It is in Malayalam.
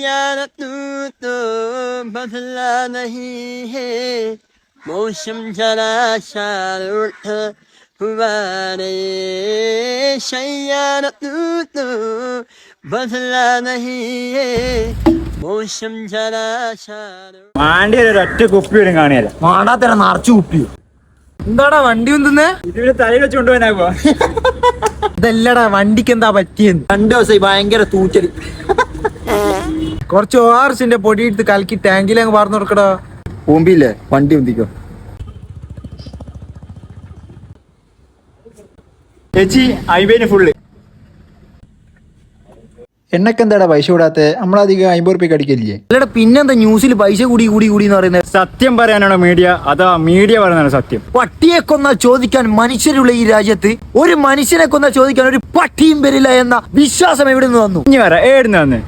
शैयारा तू बदला नहीं है मौसम जरा सा उल्टा हुआ रे शैयारा तू बदला नहीं है मौसम जरा सा മാണ്ടി ഒരൊറ്റ കുപ്പി വരും കാണിയല്ല മാണ്ടാത്തന്നെ നിറച്ചു കുപ്പിയോ എന്താടാ വണ്ടി ഉന്തുന്നേ ഇതിവിടെ തലയിൽ വെച്ച് കൊണ്ടുപോകാനാകുമ്പോ ഇതല്ലടാ വണ്ടിക്ക് എന്താ പറ്റിയെന്ന് 2 ദിവസമായി ഭയങ്കര തൂറ്റൽ കുറച്ച് ORSന്റെ പൊടി എടുത്ത് കലക്കി ടാങ്കിലങ്ങ് പറഞ്ഞു കൊടുക്കടാ പൂമ്പില്ലേ വണ്ടി ഉന്തിക്കോ ചേച്ചി അയ്മ്പതിന് ഫുള്ള് എണ്ണക്ക് എന്താടാ പൈസ കൂടാത്തെ നമ്മളധികം 50 റുപ്യക്ക് അടിക്കലില്ലേ അല്ലടാ പിന്നെന്താ ന്യൂസിൽ പൈസ കൂടി എന്ന് പറയുന്നത് സത്യം പറയാനാണോ മീഡിയ അതാ മീഡിയ പറയുന്നതാണ് സത്യം പട്ടിയെ കൊന്നാൽ ചോദിക്കാൻ മനുഷ്യരുള്ള ഈ രാജ്യത്ത് ഒരു മനുഷ്യനെ കൊന്നാൽ ചോദിക്കാൻ ഒരു പട്ടിയും വരില്ല എന്ന വിശ്വാസം എവിടെ നിന്ന് വന്നു ഇനി വരാം ഏടുന്ന് വന്ന്